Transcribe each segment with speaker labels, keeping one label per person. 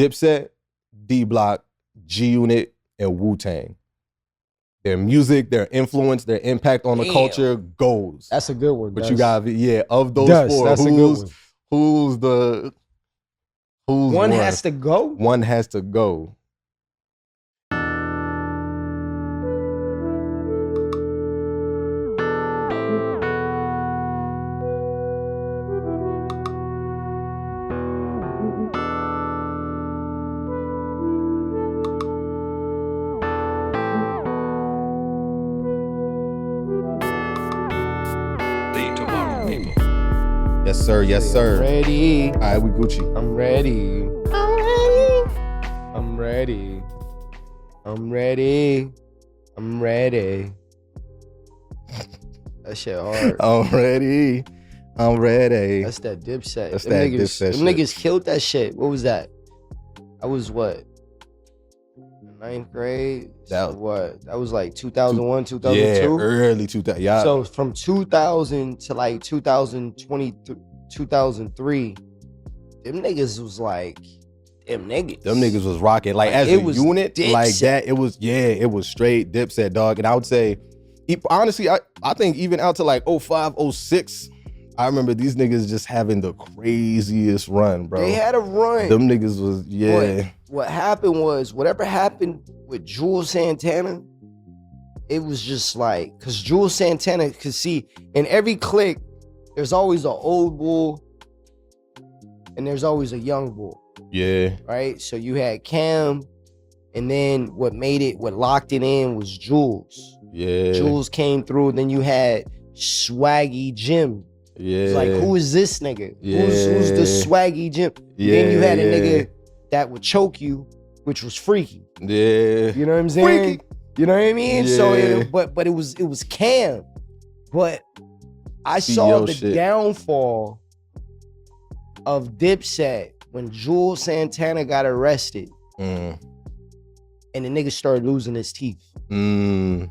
Speaker 1: Dipset, D-Block, G-Unit, and Wu-Tang. Their music, their influence, their impact on the culture goes.
Speaker 2: That's a good one.
Speaker 1: But you got, of those four,
Speaker 2: that's a good one.
Speaker 1: who's
Speaker 2: one has to go?
Speaker 1: One has to go. Yes, sir. Yes, sir.
Speaker 2: Ready.
Speaker 1: All right, we Gucci.
Speaker 2: I'm ready. I'm ready. I'm ready. I'm ready. That shit hard.
Speaker 1: I'm ready. I'm ready.
Speaker 2: That's that Dipset.
Speaker 1: That's
Speaker 2: them
Speaker 1: that
Speaker 2: niggas,
Speaker 1: Dipset
Speaker 2: them
Speaker 1: shit.
Speaker 2: niggas killed that shit. What was that? I was what? Ninth grade?
Speaker 1: That-
Speaker 2: what? That was like 2001, 2002?
Speaker 1: Yeah, early 2000. Yeah.
Speaker 2: So from 2000 to like 2020, 2003, them niggas was like, them niggas
Speaker 1: was rocking. Like as
Speaker 2: it
Speaker 1: a
Speaker 2: was
Speaker 1: unit,
Speaker 2: Dipset.
Speaker 1: like that, it was straight Dipset, dog. And I would say, honestly, I think even out to like 05, 06, I remember these niggas just having the craziest run, bro.
Speaker 2: They had a run.
Speaker 1: Them niggas was, yeah.
Speaker 2: But what happened was, whatever happened with Jules Santana, it was just like, because Jules Santana could see, in every clique, there's always an old bull and there's always a young bull,
Speaker 1: Yeah.
Speaker 2: right? So you had Cam, and then what locked it in was Jules.
Speaker 1: Yeah.
Speaker 2: Jules came through, then you had Swaggy Jim.
Speaker 1: Yeah.
Speaker 2: It's like, who is this nigga?
Speaker 1: Yeah.
Speaker 2: Who's the Swaggy Jim?
Speaker 1: Yeah,
Speaker 2: Then you had a
Speaker 1: yeah.
Speaker 2: nigga that would choke you, which was Freaky.
Speaker 1: Yeah.
Speaker 2: You know what I'm saying?
Speaker 1: Freaky.
Speaker 2: You know what I mean?
Speaker 1: Yeah.
Speaker 2: So, but it was Cam. But I saw
Speaker 1: CEO
Speaker 2: the
Speaker 1: shit.
Speaker 2: downfall of Dipset when Jules Santana got arrested
Speaker 1: Mm.
Speaker 2: and the nigga started losing his teeth.
Speaker 1: Mm.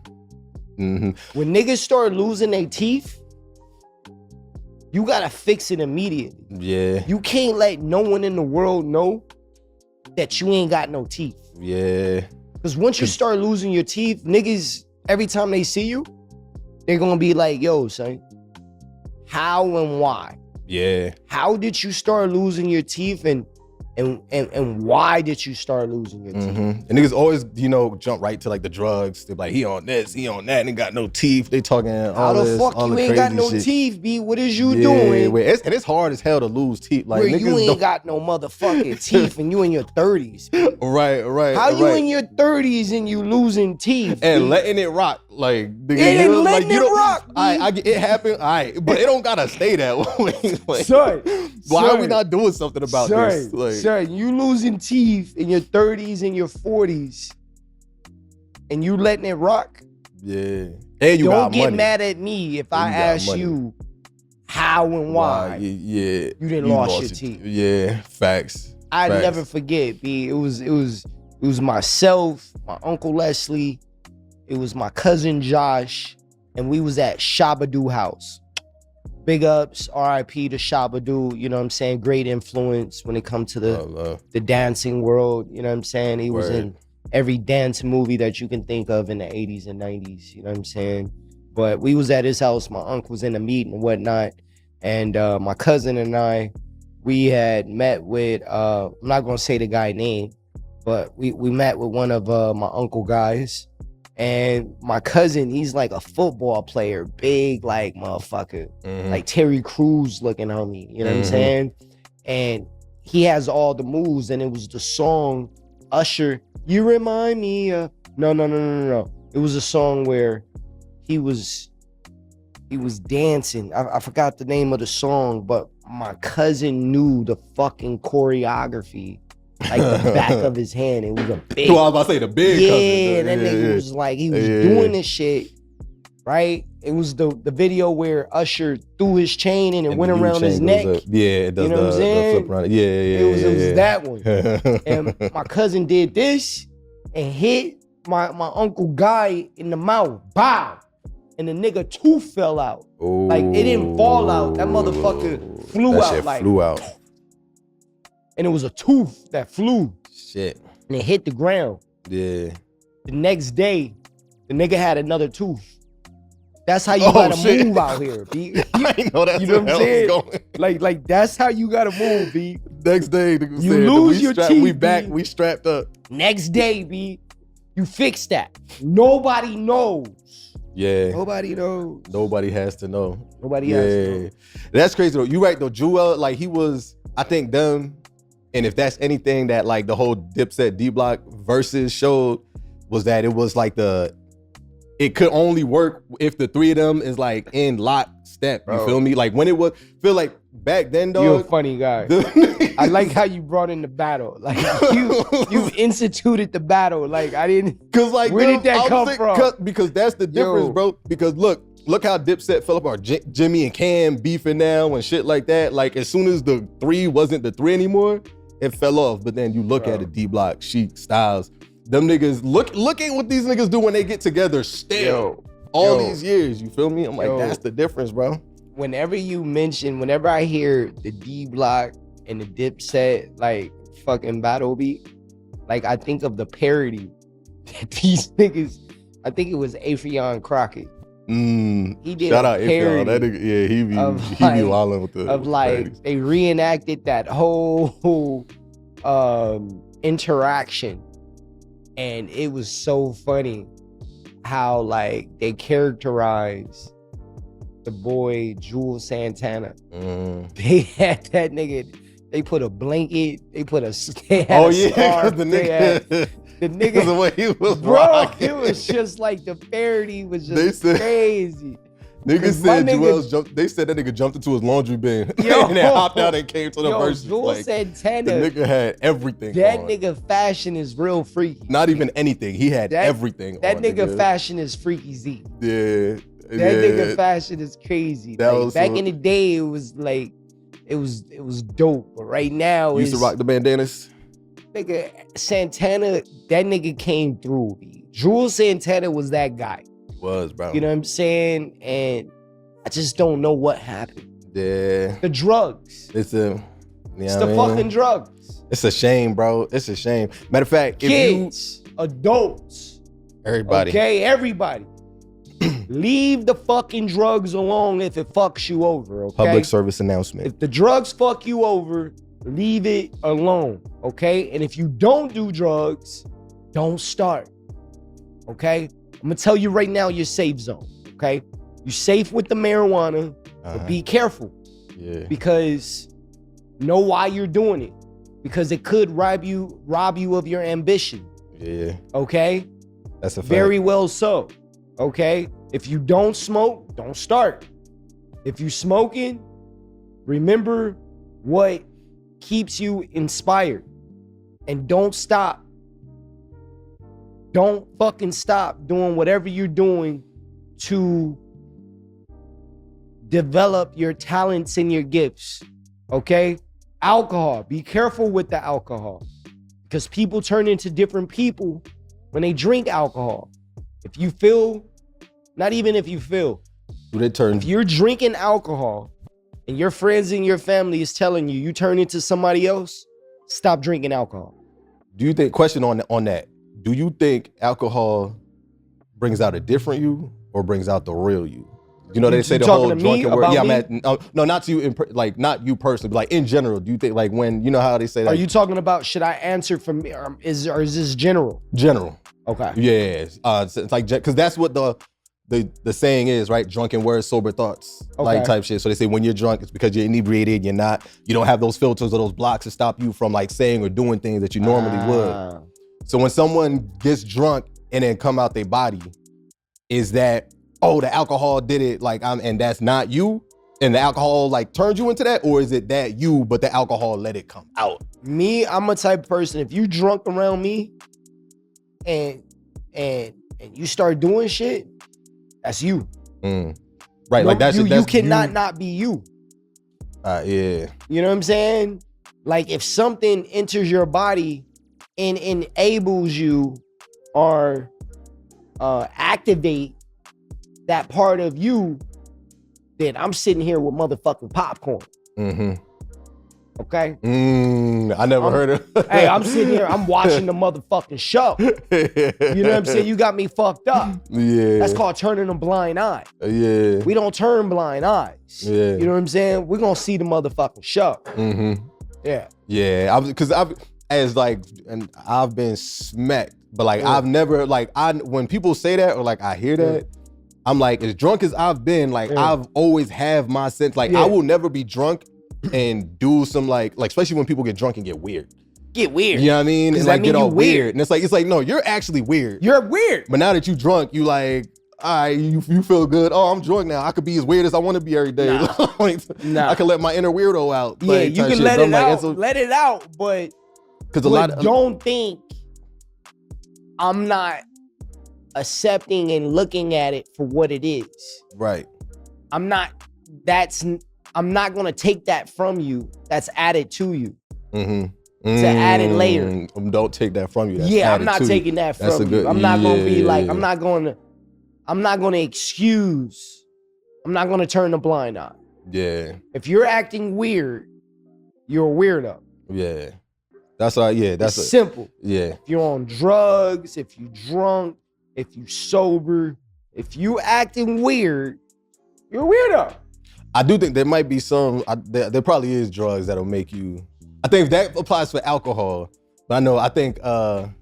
Speaker 1: Mm-hmm.
Speaker 2: When niggas start losing their teeth, you gotta fix it immediately.
Speaker 1: Yeah.
Speaker 2: You can't let no one in the world know that you ain't got no teeth.
Speaker 1: Yeah.
Speaker 2: Because once you start losing your teeth, niggas, every time they see you, they're gonna be like, yo, son, how and why?
Speaker 1: Yeah.
Speaker 2: How did you start losing your teeth, and why did you start losing your teeth?
Speaker 1: Mm-hmm. And niggas always, jump right to like the drugs. They're like, he on this, he on that, and he got no teeth. They talking
Speaker 2: How
Speaker 1: all
Speaker 2: the
Speaker 1: this,
Speaker 2: fuck
Speaker 1: all
Speaker 2: you
Speaker 1: the
Speaker 2: ain't got
Speaker 1: crazy
Speaker 2: no
Speaker 1: shit.
Speaker 2: teeth, B? What is you
Speaker 1: Yeah,
Speaker 2: doing?
Speaker 1: and it's hard as hell to lose teeth. Like
Speaker 2: Where
Speaker 1: niggas
Speaker 2: you ain't
Speaker 1: don't-
Speaker 2: got no motherfucking teeth and you in your 30s.
Speaker 1: Right.
Speaker 2: How you
Speaker 1: right.
Speaker 2: in your 30s and you losing teeth?
Speaker 1: And
Speaker 2: B?
Speaker 1: letting it rock, like nigga,
Speaker 2: And
Speaker 1: like,
Speaker 2: letting
Speaker 1: you
Speaker 2: it
Speaker 1: don't-
Speaker 2: rock, B.
Speaker 1: I get it happened, but it don't gotta stay that way. Like,
Speaker 2: Son,
Speaker 1: why are we
Speaker 2: son,
Speaker 1: not doing something about this? Like,
Speaker 2: son, you losing teeth in your 30s and your 40s, and you letting it rock.
Speaker 1: yeah, and you
Speaker 2: Don't
Speaker 1: got
Speaker 2: get
Speaker 1: money.
Speaker 2: mad at me if I
Speaker 1: got
Speaker 2: ask
Speaker 1: money.
Speaker 2: you how and why
Speaker 1: Yeah,
Speaker 2: you didn't lost your teeth.
Speaker 1: Yeah, facts.
Speaker 2: I
Speaker 1: Facts.
Speaker 2: never forget, B. It was myself, my Uncle Leslie, it was my cousin Josh, and we was at Shabadoo House. Big ups, R.I.P. to Shabadoo, you know what I'm saying? Great influence when it comes to the dancing world, you know what I'm saying? He was
Speaker 1: Word.
Speaker 2: in every dance movie that you can think of in the 80s and 90s, you know what I'm saying? But we was at his house, my uncle was in a meeting and whatnot, and my cousin and I, we had met with, I'm not gonna say the guy name, but we met with one of my uncle guys, and my cousin, he's like a football player, big like motherfucker,
Speaker 1: Mhm.
Speaker 2: like Terry Crews looking homie, you know what I'm
Speaker 1: Mhm.
Speaker 2: saying? And he has all the moves, and it was the song Usher, You Remind Me of, no. It was a song where he was dancing. I forgot the name of the song, but my cousin knew the fucking choreography like the back of his hand. It was a big,
Speaker 1: Well, I was about to say the big
Speaker 2: yeah,
Speaker 1: cousin.
Speaker 2: that nigga was like, he was
Speaker 1: Yeah.
Speaker 2: doing this shit, right? It was the video where Usher threw his chain in and went
Speaker 1: the new
Speaker 2: around his
Speaker 1: chain
Speaker 2: neck.
Speaker 1: goes up. Yeah, it does
Speaker 2: You know what I'm
Speaker 1: the
Speaker 2: saying?
Speaker 1: flip around. Yeah.
Speaker 2: It was that one.
Speaker 1: one.
Speaker 2: And my cousin did this and hit my Uncle Guy in the mouth. Bow. And the nigga tooth fell out. Like, it didn't fall out. That motherfucker flew
Speaker 1: That
Speaker 2: out
Speaker 1: shit
Speaker 2: like.
Speaker 1: flew out.
Speaker 2: and it was a tooth that flew
Speaker 1: Shit.
Speaker 2: and it hit the ground.
Speaker 1: Yeah.
Speaker 2: The next day, the nigga had another tooth. That's how you
Speaker 1: Oh,
Speaker 2: gotta
Speaker 1: shit.
Speaker 2: move out here, B.
Speaker 1: I ain't know that's
Speaker 2: You know
Speaker 1: what
Speaker 2: what I'm
Speaker 1: the hell
Speaker 2: saying?
Speaker 1: was going.
Speaker 2: Like that's how you gotta move, B.
Speaker 1: Next day, nigga
Speaker 2: You
Speaker 1: said,
Speaker 2: lose
Speaker 1: we
Speaker 2: your
Speaker 1: strapped,
Speaker 2: teeth,
Speaker 1: we back,
Speaker 2: B.
Speaker 1: we strapped up.
Speaker 2: Next day, B. You fix that. Nobody knows.
Speaker 1: Yeah.
Speaker 2: Nobody knows.
Speaker 1: Nobody has to know.
Speaker 2: Nobody has to know.
Speaker 1: That's crazy though. You right though. Jewel, like he was, I think them, and if that's anything that like the whole Dipset D Block versus showed, was that it was like it could only work if the three of them is like in lockstep. You
Speaker 2: Bro.
Speaker 1: feel me? Like when it was, feel like back then, dog.
Speaker 2: You're a funny guy. I like how you brought in the battle. Like you instituted the battle. Like I didn't.
Speaker 1: Cause like,
Speaker 2: Where did that come from?
Speaker 1: Because that's the difference,
Speaker 2: Yo.
Speaker 1: bro. Because look how Dipset fell apart. Jimmy and Cam beefing now and shit like that. Like as soon as the three wasn't the three anymore, it fell off. But then you look
Speaker 2: Bro.
Speaker 1: at it, D Block, Sheik, Styles, them niggas. Look at what these niggas do when they get together. Still, all these years, you feel me? I'm like,
Speaker 2: Yo.
Speaker 1: that's the difference, bro.
Speaker 2: Whenever I hear the D Block and the Dipset like fucking battle beat, like I think of the parody that these niggas. I think it was Afion Crockett. He did
Speaker 1: Shout
Speaker 2: a
Speaker 1: out
Speaker 2: parody
Speaker 1: Afion. That nigga, yeah, he be
Speaker 2: like-
Speaker 1: wilding with the
Speaker 2: of like
Speaker 1: parodies.
Speaker 2: they reenacted that whole interaction, and it was so funny how like they characterized the boy Jules Santana. They had that nigga. They put a blanket. They put a. They had a scarf,
Speaker 1: the
Speaker 2: they had-
Speaker 1: nigga.
Speaker 2: the
Speaker 1: Because
Speaker 2: nigga.
Speaker 1: the way he was
Speaker 2: Bro,
Speaker 1: rocking.
Speaker 2: it was just like the parody was
Speaker 1: They
Speaker 2: just
Speaker 1: said-
Speaker 2: crazy.
Speaker 1: Nigga
Speaker 2: 'Cause my
Speaker 1: said
Speaker 2: nigga-
Speaker 1: Joel's jumped. They said that nigga jumped into his laundry bin
Speaker 2: Yo.
Speaker 1: and then hopped out and came to the
Speaker 2: Yo,
Speaker 1: verses.
Speaker 2: Jules
Speaker 1: Like, the
Speaker 2: Santana,
Speaker 1: nigga had everything.
Speaker 2: that
Speaker 1: on.
Speaker 2: nigga fashion is real freaky.
Speaker 1: Not even anything. He had
Speaker 2: That-
Speaker 1: everything.
Speaker 2: That
Speaker 1: on,
Speaker 2: nigga fashion is freaky Z.
Speaker 1: Yeah.
Speaker 2: That
Speaker 1: yeah.
Speaker 2: nigga fashion is crazy.
Speaker 1: That
Speaker 2: Like,
Speaker 1: was
Speaker 2: back
Speaker 1: what-
Speaker 2: in the day, it was like it was dope. But right now,
Speaker 1: Used to
Speaker 2: it's
Speaker 1: rock the bandanas.
Speaker 2: nigga Santana. That nigga came through. B. Jules Santana was that guy.
Speaker 1: Was, bro.
Speaker 2: You know what I'm saying? And I just don't know what happened.
Speaker 1: Yeah.
Speaker 2: The drugs.
Speaker 1: It's a.
Speaker 2: It's the fucking drugs.
Speaker 1: It's a shame, bro. It's a shame. Matter of fact, if
Speaker 2: Kids, adults,
Speaker 1: everybody.
Speaker 2: okay, everybody, leave the fucking drugs alone if it fucks you over, okay?
Speaker 1: Public service announcement.
Speaker 2: If the drugs fuck you over, leave it alone, okay? And if you don't do drugs, don't start, okay? I'm gonna tell you right now, your safe zone, okay? You're safe with the marijuana, but be careful
Speaker 1: Yeah.
Speaker 2: because know why you're doing it, because it could rob you of your ambition,
Speaker 1: Yeah.
Speaker 2: okay?
Speaker 1: That's a fact.
Speaker 2: Very well so, okay? If you don't smoke, don't start. If you smoking, remember what keeps you inspired and don't stop. Don't fucking stop doing whatever you're doing to develop your talents and your gifts, okay? Alcohol, be careful with the alcohol because people turn into different people when they drink alcohol. If you feel, not even if you feel,
Speaker 1: Do they turn?
Speaker 2: if you're drinking alcohol and your friends and your family is telling you you turn into somebody else, stop drinking alcohol.
Speaker 1: Do you think? Question on that. Do you think alcohol brings out a different you or brings out the real you? You know, they say
Speaker 2: You
Speaker 1: the
Speaker 2: talking
Speaker 1: whole
Speaker 2: to me
Speaker 1: drunken word.
Speaker 2: about
Speaker 1: Yeah,
Speaker 2: me?
Speaker 1: man. No, not to you. Like not you personally, but like in general. Do you think like when you know how they say that?
Speaker 2: Are you talking about should I answer for me or is this general?
Speaker 1: general?
Speaker 2: Okay.
Speaker 1: Yes. It's like because that's what the saying is, right? Drunken words, sober thoughts, like
Speaker 2: Okay.
Speaker 1: type shit. So they say when you're drunk, it's because you're inebriated. You don't have those filters or those blocks to stop you from like saying or doing things that you normally would.
Speaker 2: Ah.
Speaker 1: So when someone gets drunk and then come out their body, is that, oh, the alcohol did it, like and that's not you? And the alcohol like turned you into that? Or is it that you, but the alcohol let it come out?
Speaker 2: Me, I'm a type of person, if you drunk around me and you start doing shit, that's you.
Speaker 1: Right, like that's
Speaker 2: you cannot not be you.
Speaker 1: Yeah.
Speaker 2: You know what I'm saying? Like if something enters your body and enables you or activate that part of you, then I'm sitting here with motherfucking popcorn.
Speaker 1: Mm-hmm.
Speaker 2: Okay.
Speaker 1: I never heard of.
Speaker 2: Hey, I'm sitting here. I'm watching the motherfucking show. You know what I'm saying? You got me fucked up.
Speaker 1: Yeah.
Speaker 2: That's called turning a blind eye.
Speaker 1: Yeah.
Speaker 2: We don't turn blind eyes.
Speaker 1: Yeah.
Speaker 2: You know what I'm saying? We're gonna see the motherfucking show.
Speaker 1: Mm-hmm.
Speaker 2: Yeah.
Speaker 1: Yeah. Because I've been smacked, but like
Speaker 2: Yeah.
Speaker 1: I've never like when people say that or like I hear that, I'm like, as drunk as I've been, like I've always have my sense. Like I will never be drunk and do some like especially when people get drunk and get weird.
Speaker 2: Get weird.
Speaker 1: You know what I mean? And like
Speaker 2: mean
Speaker 1: get all
Speaker 2: you
Speaker 1: weird. And it's like no, you're actually weird.
Speaker 2: You're weird.
Speaker 1: But now that you drunk, you like, all right, you feel good. Oh, I'm drunk now. I could be as weird as I want to be every day.
Speaker 2: Nah.
Speaker 1: I can let my inner weirdo out.
Speaker 2: Yeah,
Speaker 1: like,
Speaker 2: you
Speaker 1: type
Speaker 2: can
Speaker 1: shit.
Speaker 2: let
Speaker 1: So
Speaker 2: it
Speaker 1: I'm like,
Speaker 2: out. Let it out, but
Speaker 1: because a lot of
Speaker 2: don't think I'm not accepting and looking at it for what it is.
Speaker 1: right.
Speaker 2: I'm not gonna take that from you. That's added to you.
Speaker 1: Mm-hmm.
Speaker 2: It's an added layer.
Speaker 1: Don't take that from you. That's
Speaker 2: I'm not taking that
Speaker 1: That's
Speaker 2: from
Speaker 1: a good-
Speaker 2: you. I'm not gonna be like,
Speaker 1: yeah.
Speaker 2: I'm not gonna excuse. I'm not gonna turn a blind eye.
Speaker 1: Yeah,
Speaker 2: If you're acting weird, you're a weirdo.
Speaker 1: yeah. That's all. Yeah, that's
Speaker 2: It's simple.
Speaker 1: yeah.
Speaker 2: If you're on drugs, if you drunk, if you sober, if you acting weird, you're a weirdo.
Speaker 1: I do think there might be some. There probably is drugs that'll make you. I think that applies for alcohol, but I think. Well,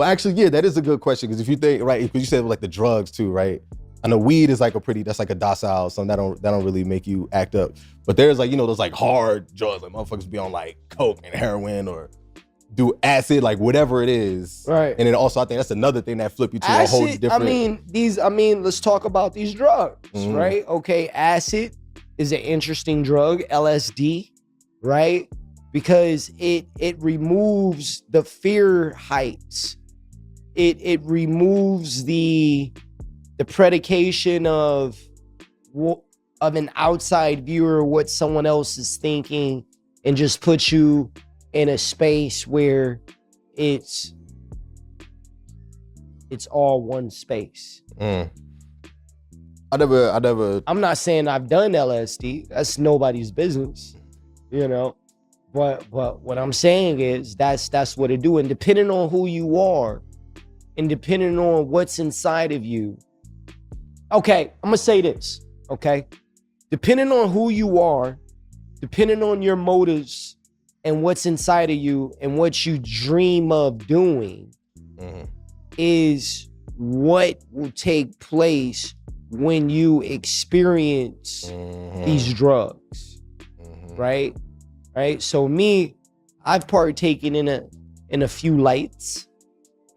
Speaker 1: actually, yeah, that is a good question because if you think right, because you said like the drugs too, right? I know weed is like a docile, something that don't really make you act up. But there's like those like hard drugs, like motherfuckers be on like coke and heroin or do acid, like whatever it is.
Speaker 2: Right.
Speaker 1: And then also I think that's another thing that flip you to a whole
Speaker 2: Acid,
Speaker 1: different.
Speaker 2: let's talk about these drugs,
Speaker 1: Mhm.
Speaker 2: right? Okay, acid is an interesting drug, LSD, right? Because it removes the fear heights. It removes the predication of an outside viewer, what someone else is thinking, and just puts you in a space where it's all one space.
Speaker 1: I never.
Speaker 2: I'm not saying I've done LSD. That's nobody's business, But what I'm saying is that's what it do. And depending on who you are, and depending on what's inside of you. Okay, I'm gonna say this. Okay, depending on who you are, depending on your motives and what's inside of you and what you dream of doing, is what will take place when you experience these drugs, right? So me, I've partaken in a few lights,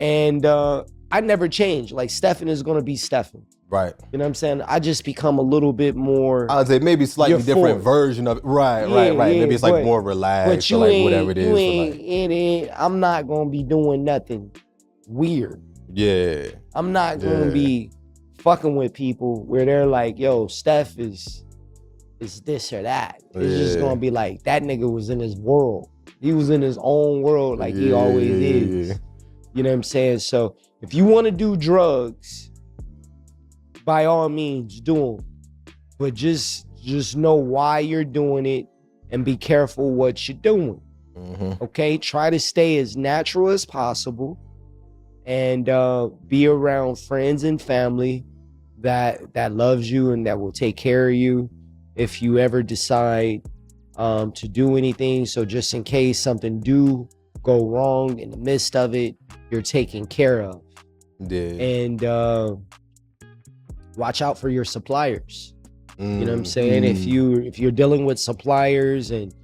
Speaker 2: and I never change. Like Stefan is gonna be Stefan.
Speaker 1: Right.
Speaker 2: You know what I'm saying? I just become a little bit more.
Speaker 1: I would say maybe slightly different
Speaker 2: euphoric.
Speaker 1: version of it. Right.
Speaker 2: Yeah,
Speaker 1: Maybe it's like
Speaker 2: but-
Speaker 1: more relaxed
Speaker 2: But you
Speaker 1: or like
Speaker 2: ain't,
Speaker 1: whatever it is.
Speaker 2: you
Speaker 1: for,
Speaker 2: ain't,
Speaker 1: like,
Speaker 2: it ain't, I'm not gonna be doing nothing weird.
Speaker 1: yeah.
Speaker 2: I'm not gonna
Speaker 1: Yeah.
Speaker 2: be fucking with people where they're like, yo, Steph is this or that. It's just
Speaker 1: Yeah.
Speaker 2: gonna be like, that nigga was in his world. He was in his own world like he always is.
Speaker 1: Yeah.
Speaker 2: You know what I'm saying? So if you wanna do drugs, by all means do them. But just know why you're doing it and be careful what you're doing. Okay? Try to stay as natural as possible and be around friends and family that loves you and that will take care of you if you ever decide to do anything. So just in case something do go wrong in the midst of it, you're taken care of.
Speaker 1: Yeah.
Speaker 2: And watch out for your suppliers. You know what I'm saying? If you're dealing with suppliers and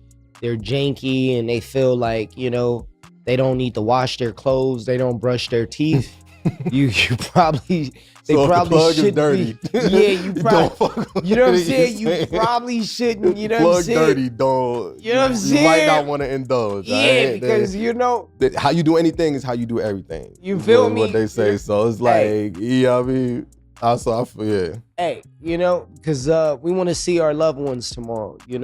Speaker 2: they're janky and they feel like, they don't need to wash their clothes, they don't brush their teeth, you probably
Speaker 1: So if the
Speaker 2: probably
Speaker 1: plug is
Speaker 2: shouldn't
Speaker 1: dirty,
Speaker 2: be. Yeah, you
Speaker 1: don't
Speaker 2: probably
Speaker 1: fuck with
Speaker 2: you know what I'm
Speaker 1: it,
Speaker 2: saying?
Speaker 1: you're
Speaker 2: You probably shouldn't, you know
Speaker 1: plug
Speaker 2: what I'm saying?
Speaker 1: dirty, don't.
Speaker 2: You know what I'm
Speaker 1: You
Speaker 2: saying?
Speaker 1: might not want to indulge.
Speaker 2: Yeah,
Speaker 1: alright?
Speaker 2: because
Speaker 1: How you do anything is how you do everything.
Speaker 2: You feel me?
Speaker 1: What they say.
Speaker 2: Yeah.
Speaker 1: So it's
Speaker 2: Hey.
Speaker 1: like, you know what I mean? Also, I feel, yeah.
Speaker 2: Hey, because we want to see our loved ones tomorrow.
Speaker 1: Yeah.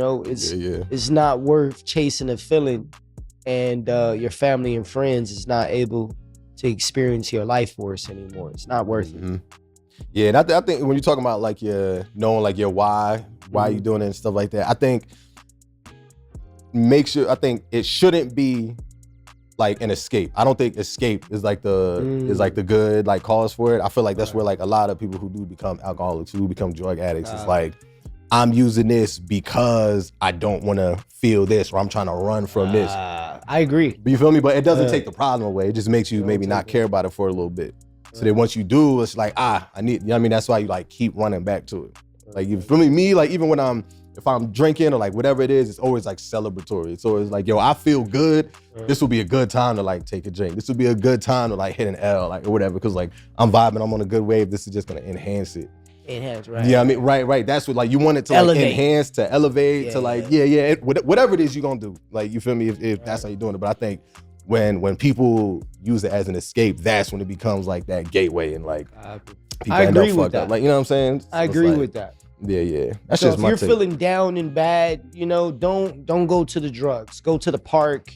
Speaker 2: It's not worth chasing a feeling and your family and friends is not able to experience your life force anymore. It's not worth it.
Speaker 1: Mhm. Yeah, and I think when you're talking about like your knowing like your why you doing it and stuff like that, I think makes you. I think it shouldn't be like an escape. I don't think escape is like the good like cause for it. I feel like that's where like a lot of people who do become alcoholics, who become drug addicts, it's like, I'm using this because I don't want to feel this, or I'm trying to run from this.
Speaker 2: I agree.
Speaker 1: But you feel me? But it doesn't take the problem away. It just makes you maybe not care about it for a little bit. So then once you do, it's like, I need, you know what I mean? That's why you like keep running back to it. Like, you feel me, like even when if I'm drinking or like whatever it is, it's always like celebratory. It's always like, yo, I feel good. This will be a good time to like take a drink. This will be a good time to like hit an L, like or whatever. Cause like I'm vibing, I'm on a good wave. This is just gonna enhance it.
Speaker 2: Enhance, right?
Speaker 1: Yeah, I mean, right. That's what like you want it to like enhance, to elevate, to like, whatever it is you're gonna do. Like, you feel me? If that's how you're doing it. But I think when people use it as an escape, that's when it becomes like that gateway and like people
Speaker 2: I
Speaker 1: end up
Speaker 2: agree with
Speaker 1: fucked
Speaker 2: that.
Speaker 1: up. Like, you know what I'm saying?
Speaker 2: I agree with that.
Speaker 1: Yeah. That's
Speaker 2: so
Speaker 1: just
Speaker 2: if
Speaker 1: my
Speaker 2: you're
Speaker 1: take.
Speaker 2: feeling down and bad, you know, don't go to the drugs. Go to the park.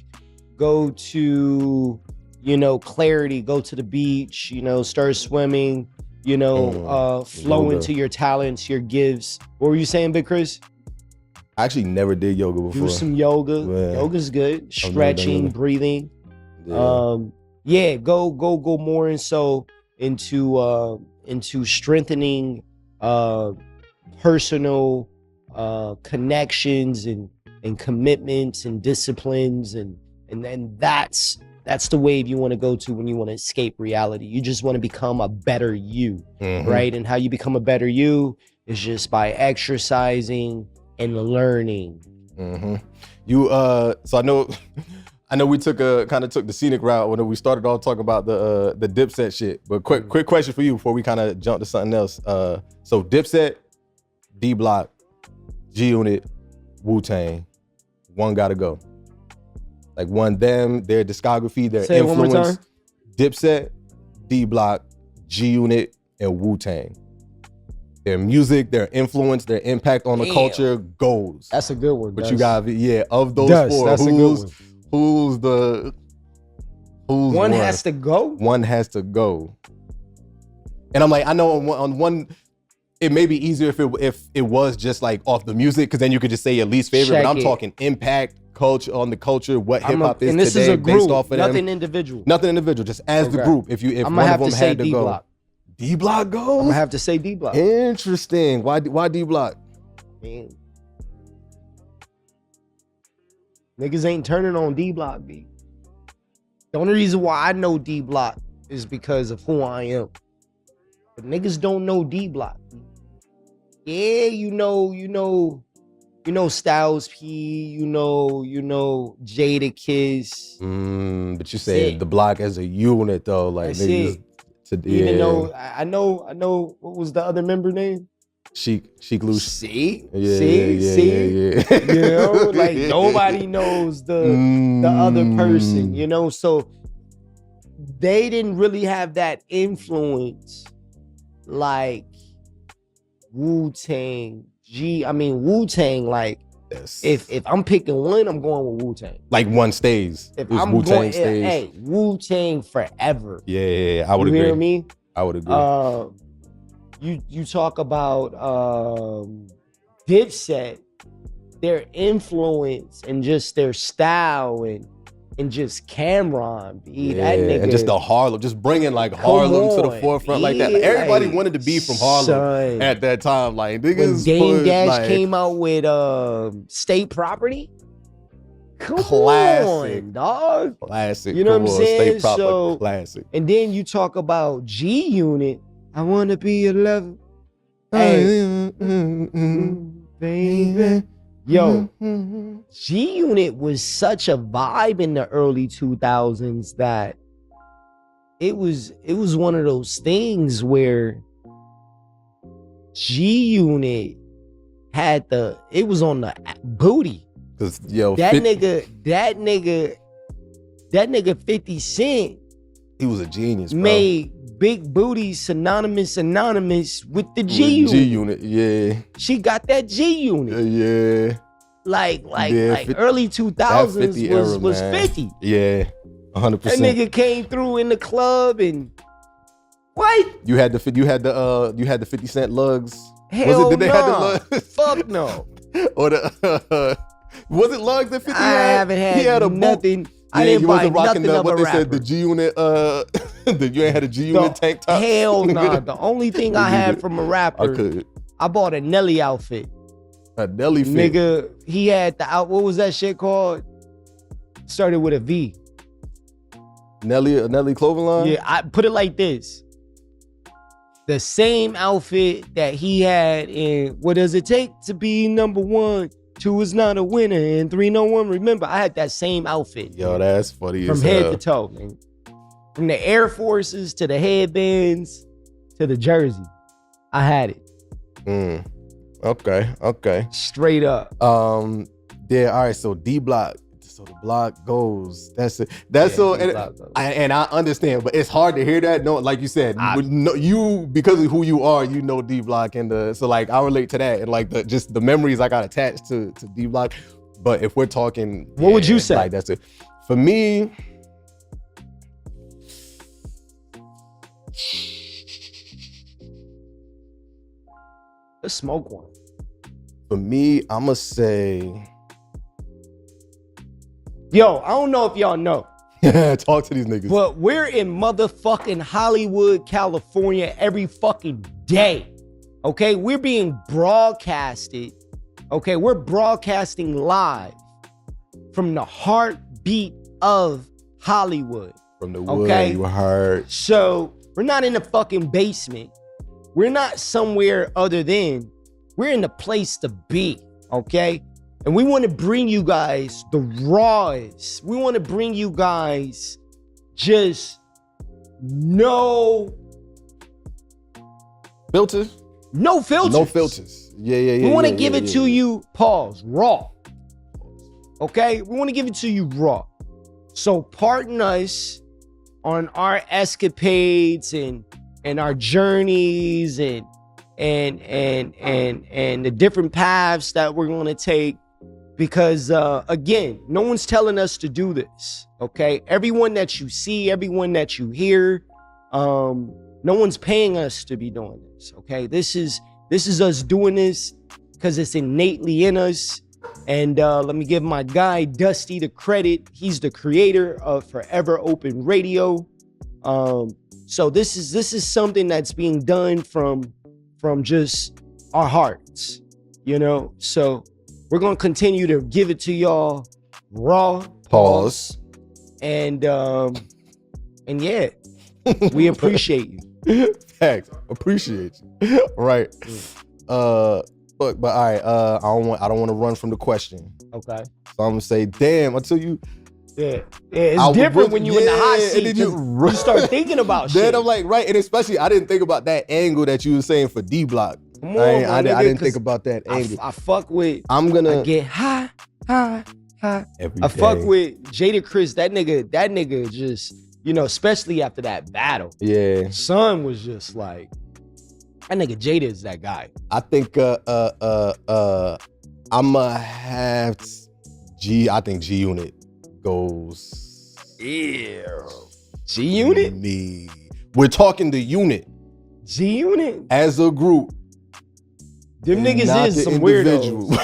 Speaker 2: Go to, you know, Clarity. Go to the beach. You know, start swimming. You know, flow into your talents, your gifts. What were you saying, Big Chris?
Speaker 1: I actually never did yoga before.
Speaker 2: Do some yoga.
Speaker 1: Yeah.
Speaker 2: Yoga's good. Stretching, breathing.
Speaker 1: Yeah.
Speaker 2: Go more into strengthening personal connections and commitments and disciplines and then that's the wave you want to go to when you want to escape reality. You just want to become a better you, right? And how you become a better you is just by exercising and learning.
Speaker 1: You so I know we took the scenic route when we started all talking about the Dipset shit. But quick question for you before we kind of jump to something else. So Dipset, D Block, G Unit, Wu-Tang, one gotta go. Like their discography, their
Speaker 2: Say
Speaker 1: influence.
Speaker 2: It one more time.
Speaker 1: Dipset, D Block, G Unit, and Wu-Tang. Their music, their influence, their impact on the culture goes.
Speaker 2: That's a good one.
Speaker 1: But you got of those four,
Speaker 2: that's a good one.
Speaker 1: Who's
Speaker 2: one has to go?
Speaker 1: One has to go. And I'm like, I know on one, it may be easier if it was just like off the music, because then you could just say your least favorite. But I'm talking impact, culture on the culture, what hip hop is
Speaker 2: and this
Speaker 1: today,
Speaker 2: is a group,
Speaker 1: based off of
Speaker 2: nothing
Speaker 1: them.
Speaker 2: individual.
Speaker 1: Nothing individual, just as the group. If
Speaker 2: I'm
Speaker 1: one
Speaker 2: gonna
Speaker 1: of them had to go, D Block goes.
Speaker 2: I'm gonna have to say D Block.
Speaker 1: Interesting. Why D Block?
Speaker 2: Man. Niggas ain't turning on D Block, B. The only reason why I know D Block is because of who I am. But niggas don't know D Block. Yeah, you know Styles P, you know Jada Kiss.
Speaker 1: But you saying the block as a unit though, like niggas.
Speaker 2: Even though I know what was the other member name?
Speaker 1: Sheek Louch.
Speaker 2: See?
Speaker 1: Yeah.
Speaker 2: You know, like nobody knows the other person, you know? So they didn't really have that influence like Wu-Tang. Wu-Tang, like, yes. If I'm picking one, I'm going with Wu-Tang.
Speaker 1: Like one stays.
Speaker 2: If I'm Wu-Tang stays. Hey, Wu-Tang forever.
Speaker 1: Yeah, I would agree.
Speaker 2: You hear me?
Speaker 1: I would agree.
Speaker 2: You talk about Dipset, their influence and just their style and just Cameron, that nigga.
Speaker 1: And just the Harlem, just bringing like Harlem to the forefront like that. Like, everybody wanted to be from Harlem at that time. Like niggas.
Speaker 2: When Dame Dash came out with State Property. Come on, dog.
Speaker 1: Classic.
Speaker 2: You know what I'm saying?
Speaker 1: So classic.
Speaker 2: And then you talk about G Unit. I wanna be 11. Hey, baby. Yo, G Unit was such a vibe in the early 2000s that it was one of those things where G Unit had it was on the booty.
Speaker 1: Cause
Speaker 2: that nigga 50 Cent,
Speaker 1: he was a genius, bro.
Speaker 2: Made big booty synonymous with the G Unit.
Speaker 1: G Unit, yeah.
Speaker 2: She got that G Unit.
Speaker 1: Yeah.
Speaker 2: Like early 2000s was 50.
Speaker 1: Yeah, 100%.
Speaker 2: That nigga came through in the club and what?
Speaker 1: You had the 50 Cent lugs.
Speaker 2: Hell
Speaker 1: Did they
Speaker 2: no.
Speaker 1: have the lugs?
Speaker 2: Fuck no.
Speaker 1: Or the Was it Lugs that 50
Speaker 2: I
Speaker 1: had?
Speaker 2: haven't had
Speaker 1: He had a boot.
Speaker 2: nothing. I
Speaker 1: Yeah,
Speaker 2: didn't
Speaker 1: you
Speaker 2: buy
Speaker 1: wasn't rocking
Speaker 2: nothing
Speaker 1: the,
Speaker 2: of
Speaker 1: what
Speaker 2: a
Speaker 1: they
Speaker 2: rapper.
Speaker 1: said, the G Unit, you ain't had a G Unit tank top.
Speaker 2: Hell nah. The only thing I had from a
Speaker 1: I
Speaker 2: rapper,
Speaker 1: could.
Speaker 2: I bought a Nelly outfit.
Speaker 1: A Nelly fit.
Speaker 2: Nigga, he had the out. What was that shit called? Started with a V.
Speaker 1: Nelly clothing line?
Speaker 2: Yeah, I put it like this. The same outfit that he had in What Does It Take to Be Number One? 2 is not a winner and 3 no one. Remember, I had that same outfit.
Speaker 1: Yo, that's funny
Speaker 2: from
Speaker 1: as
Speaker 2: head
Speaker 1: hell.
Speaker 2: to toe, man. From the Air Forces to the headbands to the jersey. I had it.
Speaker 1: Okay.
Speaker 2: Straight up.
Speaker 1: Yeah, all right, so D Block. So the block goes. That's it. That's so, and I understand, but it's hard to hear that. No, like you said, you because of who you are, you know D Block and so like I relate to that and like the memories I got attached to D Block. But if we're talking,
Speaker 2: what would you say?
Speaker 1: Like that's it for me.
Speaker 2: Let's smoke one.
Speaker 1: For me, I'ma say.
Speaker 2: Yo, I don't know if y'all know.
Speaker 1: Talk to these niggas.
Speaker 2: But we're in motherfucking Hollywood, California every fucking day. Okay? We're being broadcasted. Okay? We're broadcasting live from the heartbeat of Hollywood.
Speaker 1: From the wood,
Speaker 2: okay?
Speaker 1: you heard.
Speaker 2: So we're not in the fucking basement. We're not somewhere other than we're in the place to be. Okay? And we want to bring you guys the rawest. We want to bring you guys just no
Speaker 1: filters.
Speaker 2: No filters.
Speaker 1: No filters. Yeah.
Speaker 2: We want to give it to you, pause, raw. Okay? We want to give it to you raw. So pardon us on our escapades and our journeys and the different paths that we're going to take. Because again, no one's telling us to do this, okay? Everyone that you see, everyone that you hear, no one's paying us to be doing this, okay? This is us doing this because it's innately in us. And let me give my guy Dusty the credit. He's the creator of Forever Open Radio. So this is something that's being done from just our hearts, you know? So we're going to continue to give it to y'all raw.
Speaker 1: Pause.
Speaker 2: And yeah, we appreciate you.
Speaker 1: Thanks. Appreciate you. Right. But all right, I don't want to run from the question.
Speaker 2: Okay.
Speaker 1: So I'm going to say, damn, until you.
Speaker 2: Yeah, it's different when you're in the hot seat. And you start thinking about shit.
Speaker 1: Then I'm like, right, and especially I didn't think about that angle that you were saying for D Block.
Speaker 2: Come on,
Speaker 1: I didn't think about that angle.
Speaker 2: I fuck with.
Speaker 1: I
Speaker 2: get high.
Speaker 1: Every
Speaker 2: I
Speaker 1: day.
Speaker 2: fuck with Jadakiss. That nigga just, you know, especially after that battle.
Speaker 1: Yeah.
Speaker 2: Son was just like, that nigga Jada is that guy.
Speaker 1: I think I'ma have I think G Unit goes.
Speaker 2: Yeah. G Unit?
Speaker 1: Me. We're talking the unit.
Speaker 2: G Unit?
Speaker 1: As a group.
Speaker 2: Them niggas is some weirdos.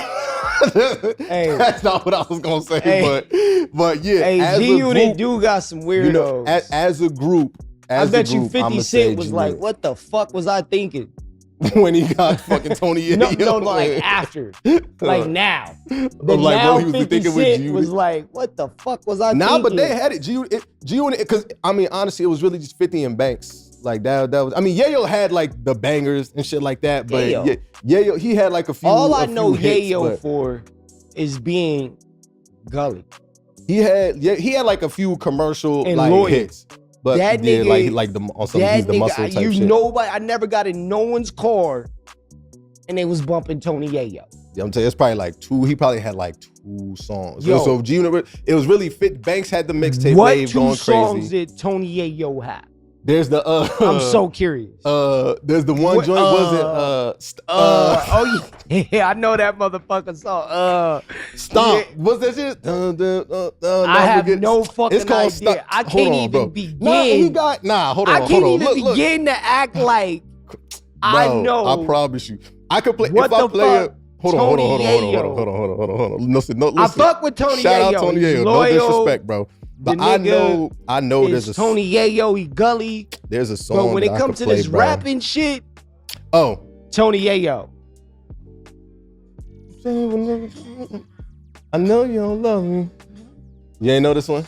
Speaker 1: Hey, that's not what I was gonna say, but yeah.
Speaker 2: Hey, G Unit do got some weirdos. You know,
Speaker 1: as a group,
Speaker 2: I bet you 50 Cent was like, what the fuck was I thinking?
Speaker 1: When he got fucking Tony Yayo.
Speaker 2: No, like after. Like now. The
Speaker 1: like,
Speaker 2: now
Speaker 1: he was
Speaker 2: 50
Speaker 1: thinking
Speaker 2: Cent
Speaker 1: with
Speaker 2: was like, what the fuck was I thinking?
Speaker 1: But they had it. G Unit, because I mean, honestly, it was really just 50 and Banks. Like that was, I mean, Yayo had like the bangers and shit like that, but Yayo, he had like a few.
Speaker 2: All I know
Speaker 1: Yayo
Speaker 2: for is being gully.
Speaker 1: He had like a few commercial
Speaker 2: and
Speaker 1: like
Speaker 2: loyal.
Speaker 1: hits. But
Speaker 2: that
Speaker 1: yeah,
Speaker 2: nigga,
Speaker 1: like the on some he's the muscle type shit.
Speaker 2: Nobody, I never got in no one's car and they was bumping Tony Yayo.
Speaker 1: Yeah, I'm telling you, it's probably like two. He probably had like 2 songs.
Speaker 2: Yo,
Speaker 1: so G Unit, it was really fit. Banks had the mixtape wave going crazy.
Speaker 2: What 2 songs did Tony Yayo have?
Speaker 1: There's the
Speaker 2: I'm so curious.
Speaker 1: There's the one joint
Speaker 2: oh yeah, I know that motherfucker song.
Speaker 1: Stomp.
Speaker 2: Yeah.
Speaker 1: What's that shit?
Speaker 2: I have no fucking idea.
Speaker 1: Stomp.
Speaker 2: I can't even begin.
Speaker 1: Hold on.
Speaker 2: I can't even begin to act like
Speaker 1: Bro,
Speaker 2: I know.
Speaker 1: I promise you. I could play
Speaker 2: what
Speaker 1: if I play
Speaker 2: fuck?
Speaker 1: Hold on. Listen, no,
Speaker 2: I
Speaker 1: listen.
Speaker 2: fuck with Tony
Speaker 1: Shout
Speaker 2: Yayo.
Speaker 1: out Tony
Speaker 2: He's
Speaker 1: Yayo.
Speaker 2: loyal.
Speaker 1: No disrespect, bro. But
Speaker 2: The
Speaker 1: I
Speaker 2: nigga
Speaker 1: know there's a
Speaker 2: Tony Yayo. He gully.
Speaker 1: there's a song.
Speaker 2: But when
Speaker 1: that
Speaker 2: it
Speaker 1: I
Speaker 2: comes
Speaker 1: could
Speaker 2: to
Speaker 1: play,
Speaker 2: this
Speaker 1: bro.
Speaker 2: rapping shit,
Speaker 1: Oh.
Speaker 2: Tony Yayo.
Speaker 1: I know you don't love me. You ain't know this one?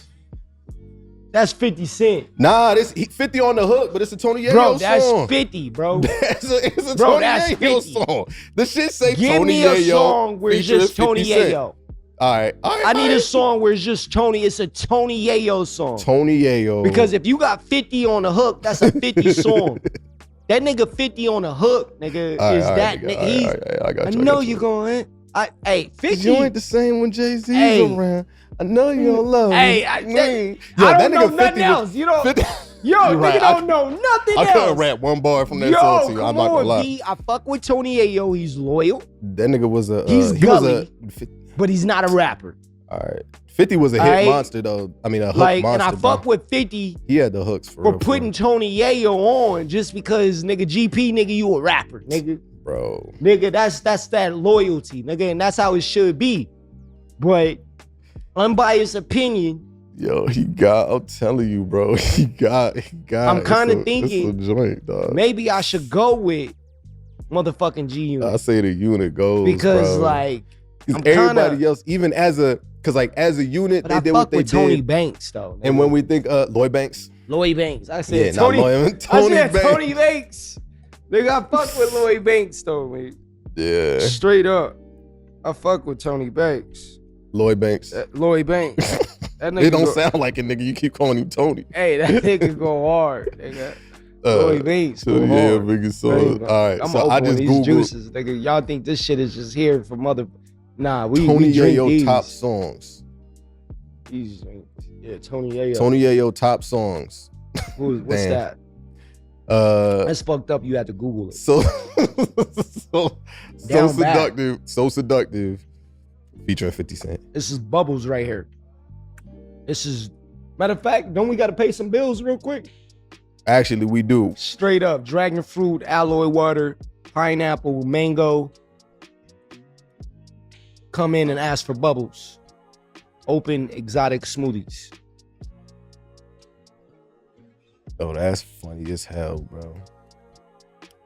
Speaker 2: That's 50 Cent.
Speaker 1: Nah, 50 on the hook, but it's a Tony Yayo
Speaker 2: Bro,
Speaker 1: song.
Speaker 2: that's 50, bro.
Speaker 1: it's a
Speaker 2: Bro,
Speaker 1: Tony
Speaker 2: that's
Speaker 1: Yayo
Speaker 2: 50.
Speaker 1: song. The shit say
Speaker 2: Give
Speaker 1: Tony
Speaker 2: me a
Speaker 1: Yayo
Speaker 2: song where it's
Speaker 1: featuring
Speaker 2: just Tony
Speaker 1: 50 Cent.
Speaker 2: Yayo.
Speaker 1: All right.
Speaker 2: I need a song where it's just Tony. It's a Tony Yayo song.
Speaker 1: Tony Yayo.
Speaker 2: Because if you got 50 on the hook, that's a 50 song. That nigga 50 on the hook, nigga, is that nigga. He's,
Speaker 1: I got you.
Speaker 2: I know you going. Hey, 50.
Speaker 1: You ain't the same when Jay-Z's
Speaker 2: Hey.
Speaker 1: around. I know you don't love me.
Speaker 2: Hey, I don't know nothing else. You know,
Speaker 1: 50,
Speaker 2: yo, nigga
Speaker 1: right.
Speaker 2: don't know nothing
Speaker 1: I
Speaker 2: else.
Speaker 1: couldn't rap one bar from that
Speaker 2: Yo,
Speaker 1: song to you. I'm
Speaker 2: come
Speaker 1: not gonna
Speaker 2: on,
Speaker 1: lie.
Speaker 2: B. I fuck with Tony Yayo. He's loyal,
Speaker 1: That nigga was a
Speaker 2: He's
Speaker 1: he was a
Speaker 2: gully. but he's not a rapper.
Speaker 1: all right. 50 was a hit
Speaker 2: Alright.
Speaker 1: monster though. I mean a hook
Speaker 2: Like,
Speaker 1: monster.
Speaker 2: and I fuck
Speaker 1: bro.
Speaker 2: with 50
Speaker 1: He had the hooks for
Speaker 2: for
Speaker 1: real,
Speaker 2: putting Tony Yayo on just because, nigga, GP, nigga, you a rapper, nigga.
Speaker 1: bro.
Speaker 2: Nigga, that's that loyalty, nigga, and that's how it should be. But unbiased opinion,
Speaker 1: Yo, I'm telling you, bro. He got.
Speaker 2: I'm kinda
Speaker 1: it's
Speaker 2: thinking
Speaker 1: a joint, dog.
Speaker 2: maybe I should go with motherfucking G Unit.
Speaker 1: I say the unit goes
Speaker 2: Because
Speaker 1: bro.
Speaker 2: like,
Speaker 1: 'Cause
Speaker 2: I'm kinda-
Speaker 1: everybody else, even as a unit,
Speaker 2: but
Speaker 1: they
Speaker 2: I
Speaker 1: did what
Speaker 2: fuck
Speaker 1: they
Speaker 2: with Tony
Speaker 1: did.
Speaker 2: Banks though.
Speaker 1: And
Speaker 2: nigga.
Speaker 1: when we think Lloyd Banks,
Speaker 2: Lloyd Banks, I
Speaker 1: yeah,
Speaker 2: said
Speaker 1: not
Speaker 2: Tony.
Speaker 1: Lloyd,
Speaker 2: I
Speaker 1: Tony
Speaker 2: said
Speaker 1: Banks.
Speaker 2: Tony Banks. Nigga, I fuck with Lloyd Banks though, man.
Speaker 1: Yeah,
Speaker 2: Straight up, I fuck with Tony Banks.
Speaker 1: Lloyd Banks.
Speaker 2: Lloyd Banks. That nigga
Speaker 1: It don't
Speaker 2: go,
Speaker 1: sound like a nigga. You keep calling him Tony.
Speaker 2: Hey, that nigga go hard, nigga. Lloyd Banks go
Speaker 1: yeah,
Speaker 2: hard.
Speaker 1: biggest song. All right,
Speaker 2: I'm
Speaker 1: so I
Speaker 2: open
Speaker 1: just
Speaker 2: these
Speaker 1: googled
Speaker 2: juices, nigga. Y'all think this shit is just here for mother? Nah, we
Speaker 1: Tony
Speaker 2: drink
Speaker 1: Yayo
Speaker 2: these.
Speaker 1: top songs.
Speaker 2: These drinks. Yeah, Tony Yayo.
Speaker 1: Tony Yayo top songs.
Speaker 2: What's
Speaker 1: Damn.
Speaker 2: that? That's fucked up. You had to Google it.
Speaker 1: So
Speaker 2: Down bad.
Speaker 1: seductive, featuring 50 Cent.
Speaker 2: This is Bubbles right here. This is, matter of fact, don't we got to pay some bills real quick?
Speaker 1: Actually, we do.
Speaker 2: Straight up, dragon fruit, alloy water, pineapple, mango. Come in and ask for Bubbles. Open exotic smoothies.
Speaker 1: Oh, that's funny as hell, bro.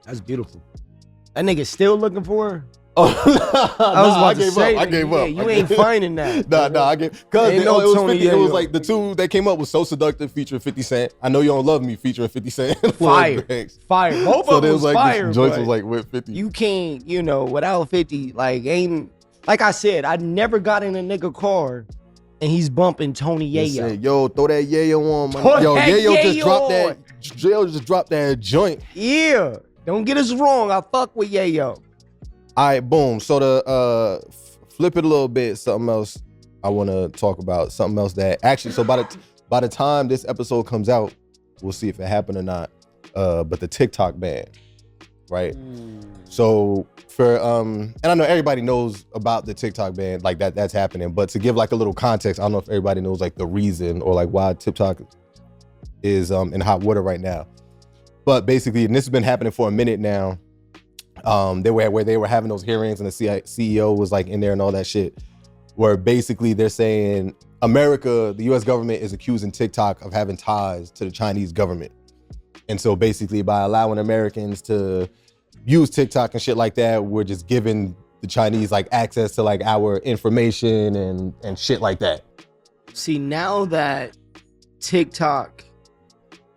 Speaker 2: That's beautiful. That nigga still looking for her?
Speaker 1: Oh,
Speaker 2: I gave up.
Speaker 1: I gave up.
Speaker 2: You ain't finding that.
Speaker 1: Nah, I gave. Cause
Speaker 2: Ain't
Speaker 1: it
Speaker 2: no
Speaker 1: was
Speaker 2: Tony
Speaker 1: 50. It was
Speaker 2: Yayo.
Speaker 1: like the two that came up was So Seductive featuring 50 Cent. I Know You Don't Love Me featuring 50 Cent. Lloyd
Speaker 2: Fire.
Speaker 1: Banks.
Speaker 2: Fire. Both
Speaker 1: So
Speaker 2: of
Speaker 1: there
Speaker 2: them
Speaker 1: was
Speaker 2: was
Speaker 1: like
Speaker 2: fire.
Speaker 1: this joint
Speaker 2: but
Speaker 1: was like with 50.
Speaker 2: you can't, without 50, like, ain't, like I said, I never got in a nigga car and he's bumping Tony
Speaker 1: He
Speaker 2: Yayo.
Speaker 1: said, yo, throw that yayo on, man.
Speaker 2: Throw
Speaker 1: Yo,
Speaker 2: that
Speaker 1: Yayo just
Speaker 2: yayo
Speaker 1: dropped that.
Speaker 2: on.
Speaker 1: Yayo just dropped that joint.
Speaker 2: Yeah. Don't get us wrong. I fuck with Yayo.
Speaker 1: All right, boom. So to flip it a little bit, something else I want to talk about. Something else that actually. So by the time this episode comes out, we'll see if it happened or not. But the TikTok ban, right? So for and I know everybody knows about the TikTok ban, like that's happening. But to give like a little context, I don't know if everybody knows like the reason or like why TikTok is in hot water right now. But basically, and this has been happening for a minute now. They were having those hearings and the CEO was like in there and all that shit, where basically they're saying America, the US government is accusing TikTok of having ties to the Chinese government. And so basically by allowing Americans to use TikTok and shit like that, we're just giving the Chinese like access to like our information and shit like that.
Speaker 2: See, now that TikTok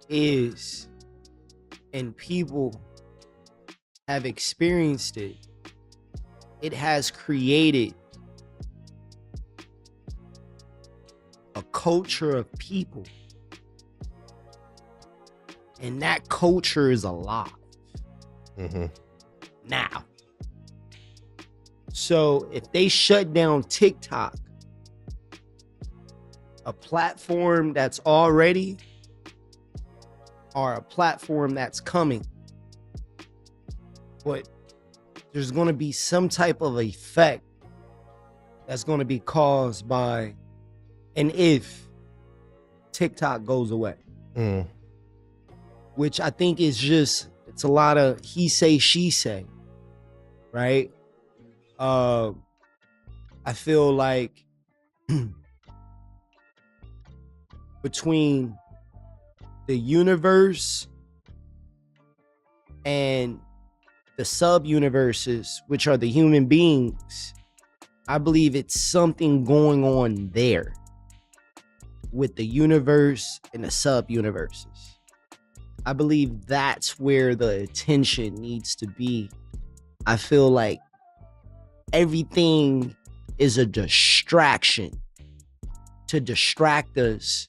Speaker 2: is and people have experienced it, it has created a culture of people. And that culture is alive now. So if they shut down TikTok, a platform that's already or a platform that's coming, but there's going to be some type of effect that's going to be caused by and if TikTok goes away, which I think is just, it's a lot of he say, she say, right? I feel like between the universe and the sub-universes, which are the human beings, I believe it's something going on there with the universe and the sub-universes. I believe that's where the attention needs to be. I feel like everything is a distraction to distract us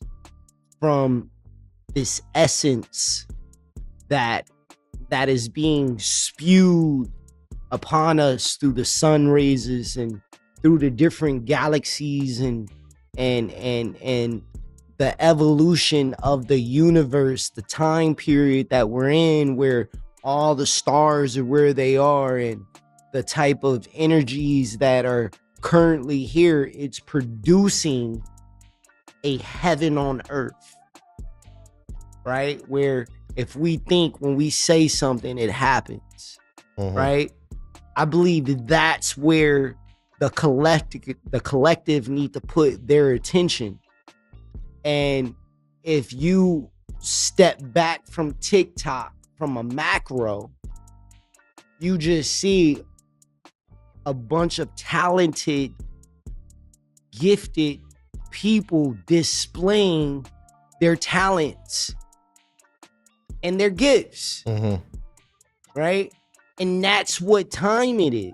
Speaker 2: from this essence that is being spewed upon us through the sun rays and through the different galaxies and the evolution of the universe, the time period that we're in, where all the stars are where they are, and the type of energies that are currently here. It's producing a heaven on earth, right? Where if we think, when we say something, it happens, right? I believe that that's where the collective need to put their attention. And if you step back from TikTok, from a macro, you just see a bunch of talented, gifted people displaying their talents and their gifts, right? And that's what time it is.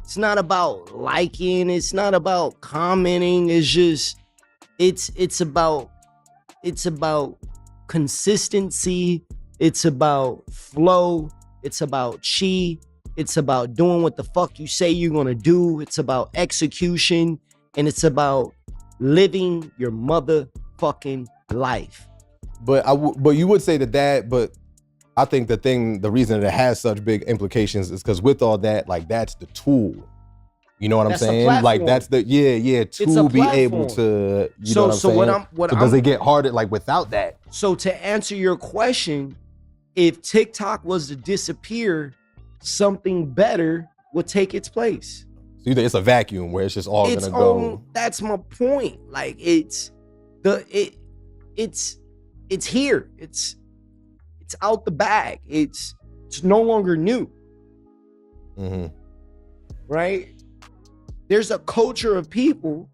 Speaker 2: It's not about liking, it's not about commenting, it's just it's about consistency, it's about flow, it's about chi, it's about doing what the fuck you say you're gonna do, it's about execution, and it's about living your motherfucking life.
Speaker 1: But you would say that, but I think the reason that it has such big implications is because with all that, like, that's the tool. You know what I'm saying? Like, that's the to be able to, you know what I'm saying? Does it get harder like without that?
Speaker 2: So to answer your question, if TikTok was to disappear, something better would take its place.
Speaker 1: So you think it's a vacuum where it's just all gonna go?
Speaker 2: That's my point. Like, it's here. It's out the bag. It's no longer new. Right? There's a culture of people,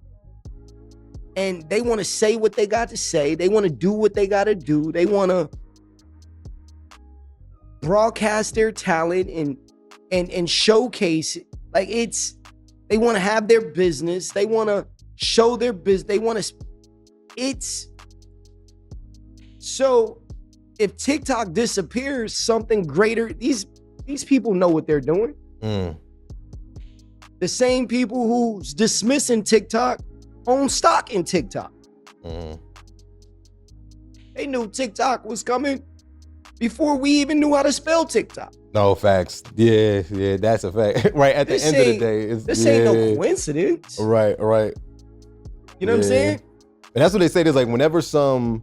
Speaker 2: and they want to say what they got to say. They want to do what they got to do. They want to broadcast their talent and showcase it. Like, they want to have their business. They want to show their business. They want to, so if TikTok disappears, something greater, these people know what they're doing. The same people who's dismissing TikTok own stock in TikTok. They knew TikTok was coming before we even knew how to spell TikTok.
Speaker 1: No, facts. Yeah, that's a fact. Right, at the end of the day.
Speaker 2: This ain't no coincidence.
Speaker 1: Right.
Speaker 2: You know what I'm saying?
Speaker 1: And that's what they say. There's like, whenever some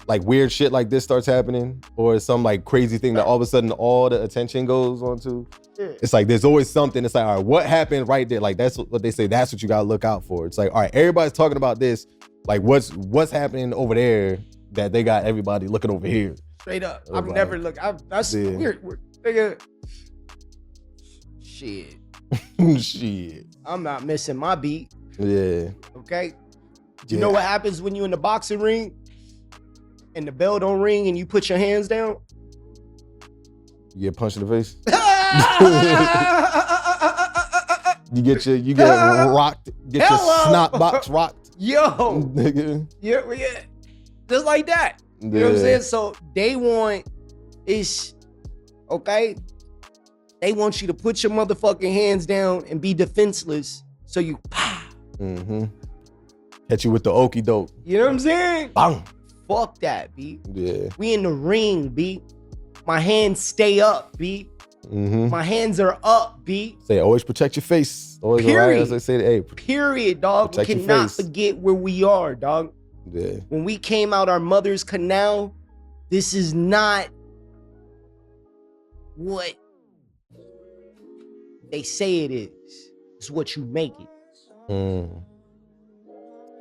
Speaker 1: like weird shit like this starts happening, or some like crazy thing that all of a sudden all the attention goes onto, it's like there's always something. It's like, all right, what happened right there? Like, that's what they say. That's what you gotta look out for. It's like, all right, everybody's talking about this. Like, what's happening over there that they got everybody looking over here?
Speaker 2: Straight up, I've never looked. That's weird. Nigga, shit.
Speaker 1: Shit.
Speaker 2: I'm not missing my beat.
Speaker 1: Yeah.
Speaker 2: Okay. You know what happens when you in the boxing ring and the bell don't ring and you put your hands down?
Speaker 1: You get punched in the face. you get rocked. Get your snot box rocked.
Speaker 2: Yo. Yeah. Just like that. You know what I'm saying? So they want okay? They want you to put your motherfucking hands down and be defenseless. So you
Speaker 1: hit you with the okie doke.
Speaker 2: You know what I'm saying?
Speaker 1: Bang.
Speaker 2: Fuck that, B.
Speaker 1: Yeah.
Speaker 2: We in the ring, B. My hands stay up, B. My hands are up, B.
Speaker 1: Say, always protect your face. Always,
Speaker 2: period.
Speaker 1: Right, as they say, hey,
Speaker 2: period, dog. We cannot forget where we are, dog.
Speaker 1: Yeah.
Speaker 2: When we came out our mother's canal, this is not what they say it is. It's what you make it.
Speaker 1: Mm.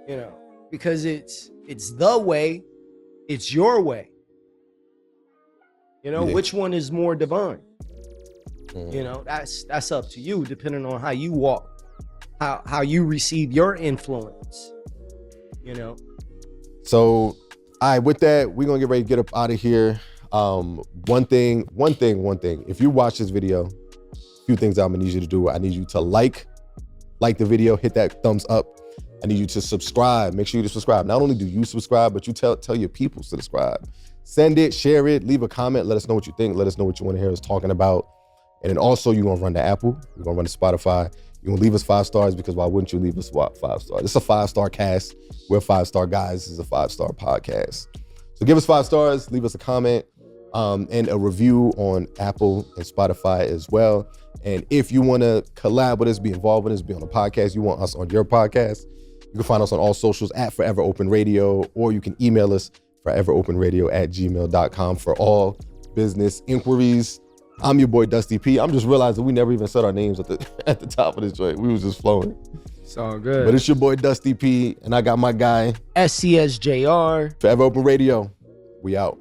Speaker 2: You know, because it's the way, it's your way. You know,
Speaker 1: Yeah.
Speaker 2: which one is more divine?
Speaker 1: Mm.
Speaker 2: You know, that's up to you, depending on how you walk, how you receive your influence. You know.
Speaker 1: So, all right, with that, we're gonna get ready to get up out of here. One thing. If you watch this video, a few things I'm gonna need you to do. I need you to like the video, hit that thumbs up. I need you to subscribe. Make sure you subscribe. Not only do you subscribe, but you tell your people to subscribe. Send it, share it, leave a comment. Let us know what you think. Let us know what you want to hear us talking about. And then also, you're gonna run to Apple. You're gonna run to Spotify. You're gonna leave us 5 stars, because why wouldn't you leave us 5 stars? It's a 5-star cast. We're 5-star guys. This is a 5-star podcast. So give us 5 stars, leave us a comment, and a review on Apple and Spotify as well. And if you want to collab with us, be involved with us, be on the podcast, you want us on your podcast, you can find us on all socials at Forever Open Radio, or you can email us foreveropenradio@gmail.com for all business inquiries. I'm your boy Dusty P. I'm just realizing we never even said our names at the top of this joint. We was just flowing.
Speaker 2: It's all good.
Speaker 1: But it's your boy Dusty P, and I got my guy
Speaker 2: SCSJR.
Speaker 1: Forever Open Radio. We out.